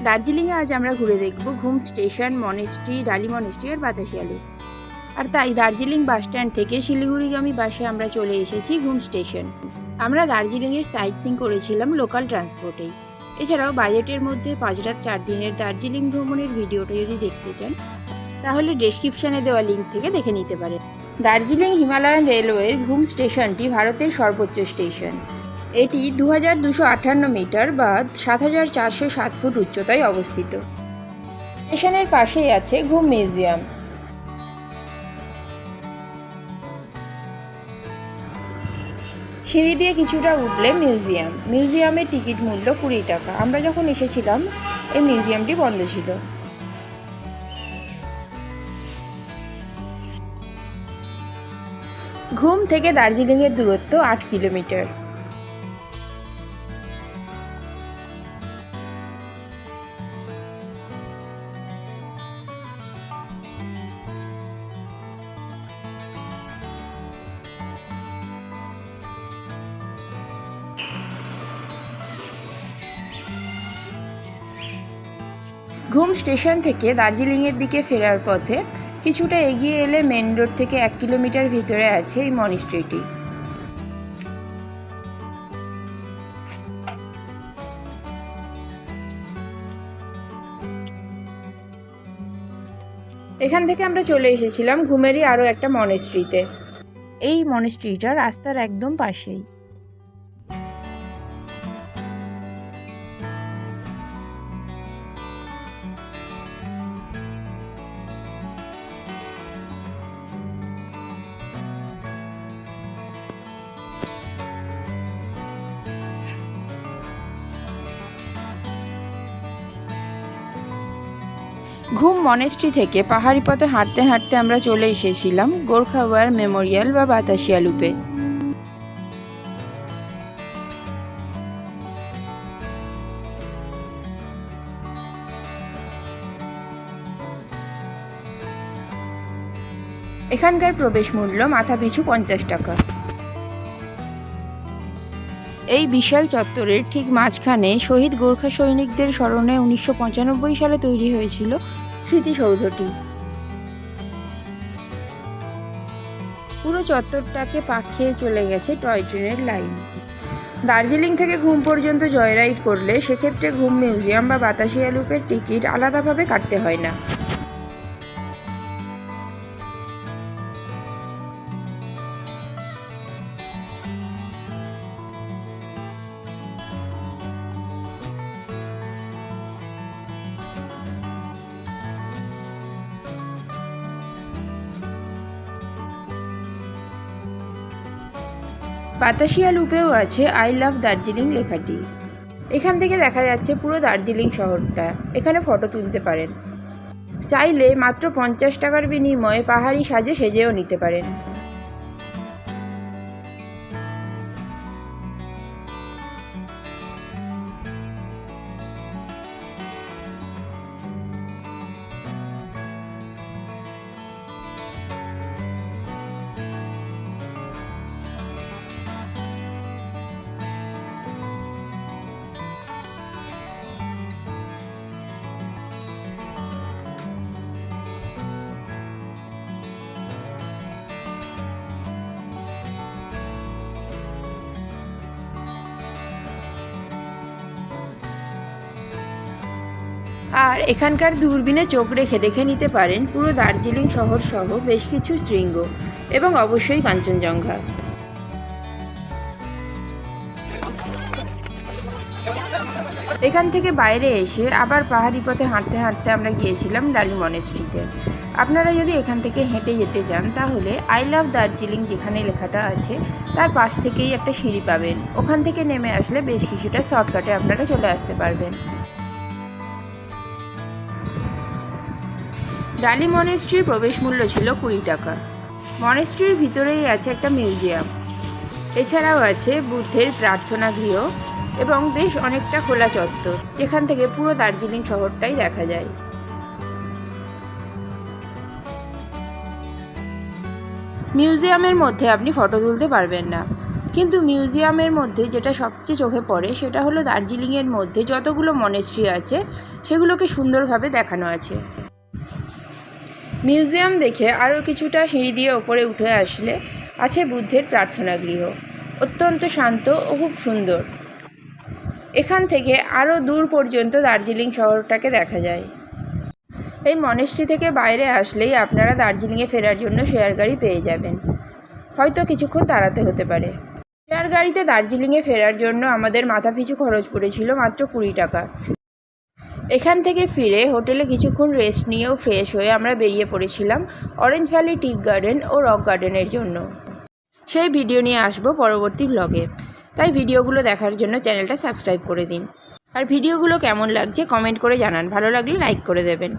দার্জিলিংয়ে আজ আমরা ঘুরে দেখব ঘুম স্টেশন, মনেস্ট্রি, ডালি মনেস্ট্রি আর বাতাসিয়া লুপ। আর তাই দার্জিলিং বাস স্ট্যান্ড থেকে শিলিগুড়িগামী বাসে আমরা চলে এসেছি ঘুম স্টেশন। আমরা দার্জিলিংয়ের সাইট সিং করেছিলাম লোকাল ট্রান্সপোর্টেই। এছাড়াও বাজেটের মধ্যে 5 রাত 4 দিনের দার্জিলিং ভ্রমণের ভিডিওটা যদি দেখতে চান তাহলে ডেসক্রিপশানে দেওয়া লিঙ্ক থেকে দেখে নিতে পারেন। দার্জিলিং হিমালয়ান রেলওয়ের ঘুম স্টেশনটি ভারতের সর্বোচ্চ স্টেশন। এটি 2258 মিটার বা 7407 ফুট উচ্চতায় অবস্থিত। স্টেশনের পাশেই আছে ঘুম মিউজিয়াম। সিঁড়ি দিয়ে কিছুটা উঠলে মিউজিয়ামের টিকিট মূল্য 20 টাকা। আমরা যখন এসেছিলাম এই মিউজিয়ামটি বন্ধ ছিল। ঘুম থেকে দার্জিলিংয়ের দূরত্ব 8 কিলোমিটার। ঘুম স্টেশন থেকে দার্জিলিংয়ের দিকে ফেরার পথে কিছুটা এগিয়ে এলে মেন রোড থেকে 1 কিলোমিটার ভিতরে আছে এই মনিস্ট্রিটি। এখান থেকে আমরা চলে এসেছিলাম ঘুমেরই আরও একটা মনেস্ট্রিতে। এই মনেস্ট্রিটা রাস্তার একদম পাশেই। ঘুম মনেস্ট্রি থেকে পাহাড়ি পথে হাঁটতে হাঁটতে আমরা চলে এসেছিলাম গোর্খা ওয়ার মেমোরিয়াল বা বাতাসিয়া লুপে। এখানকার প্রবেশ মূল্য মাথাপিছু 50 টাকা। এই বিশাল চত্বরের ঠিক মাঝখানে শহীদ গোর্খা সৈনিকদের স্মরণে 1995 সালে তৈরি হয়েছিল স্মৃতিসৌধটি। পুরো চত্বরটাকে পাক খেয়ে চলে গেছে টয় ট্রেনের লাইন। দার্জিলিং থেকে ঘুম পর্যন্ত জয়রাইড করলে সেক্ষেত্রে ঘুম মিউজিয়াম বা বাতাসিয়া লুপের টিকিট আলাদাভাবে কাটতে হয় না। বাতাসিয়া লুপেও আছে আই লাভ দার্জিলিং লেখাটি। এখান থেকে দেখা যাচ্ছে পুরো দার্জিলিং শহরটা। এখানে ফটো তুলতে পারেন। চাইলে মাত্র 50 টাকার বিনিময়ে পাহাড়ি সাজে সেজেও নিতে পারেন। আর এখানকার দূরবীনে চোখ রেখে দেখে নিতে পারেন পুরো দার্জিলিং শহর সহ বেশ কিছু শৃঙ্গ এবং অবশ্যই কাঞ্চনজঙ্ঘা। এখান থেকে বাইরে এসে আবার পাহাড়ি পথে হাঁটতে হাঁটতে আমরা গিয়েছিলাম ডালি মনেস্ট্রিতে। আপনারা যদি এখান থেকে হেঁটে যেতে চান তাহলে আই লাভ দার্জিলিং যেখানে লেখাটা আছে তার পাশ থেকেই একটা সিঁড়ি পাবেন। ওখান থেকে নেমে আসলে বেশ কিছুটা শর্টকাটে আপনারা চলে আসতে পারবেন। ডালি মনেস্ট্রির প্রবেশ মূল্য ছিল 20 টাকা। মনেস্ট্রির ভিতরেই আছে একটা মিউজিয়াম। এছাড়াও আছে বুদ্ধের প্রার্থনা গৃহ এবং বেশ অনেকটা খোলা চত্বর যেখান থেকে পুরো দার্জিলিং শহরটাই দেখা যায়। মিউজিয়ামের মধ্যে আপনি ফটো তুলতে পারবেন না, কিন্তু মিউজিয়ামের মধ্যে যেটা সবচেয়ে চোখে পড়ে সেটা হলো দার্জিলিংয়ের মধ্যে যতগুলো মনেস্ট্রি আছে সেগুলোকে সুন্দরভাবে দেখানো আছে। মিউজিয়াম দেখে আরও কিছুটা সিঁড়ি দিয়ে ওপরে উঠে আসলে আছে বুদ্ধের প্রার্থনা গৃহ, অত্যন্ত শান্ত ও খুব সুন্দর। এখান থেকে আরও দূর পর্যন্ত দার্জিলিং শহরটাকে দেখা যায়। এই মনেস্ট্রি থেকে বাইরে আসলেই আপনারা দার্জিলিংয়ে ফেরার জন্য শেয়ার গাড়ি পেয়ে যাবেন, হয়তো কিছুক্ষণ দাঁড়াতে হতে পারে। শেয়ার গাড়িতে দার্জিলিংয়ে ফেরার জন্য আমাদের মাথাপিছু খরচ পড়েছিল মাত্র 20 টাকা। এখান থেকে ফিরে হোটেলে কিছুক্ষণ রেস্ট নিয়েও ফ্রেশ হয়ে আমরা বেরিয়ে পড়েছিলাম অরেঞ্জ ভ্যালি টি গার্ডেন ও রক গার্ডেনের জন্য। সেই ভিডিও নিয়ে আসবো পরবর্তী ব্লগে, তাই ভিডিওগুলো দেখার জন্য চ্যানেলটা সাবস্ক্রাইব করে দিন। আর ভিডিওগুলো কেমন লাগছে কমেন্ট করে জানান, ভালো লাগলে লাইক করে দেবেন।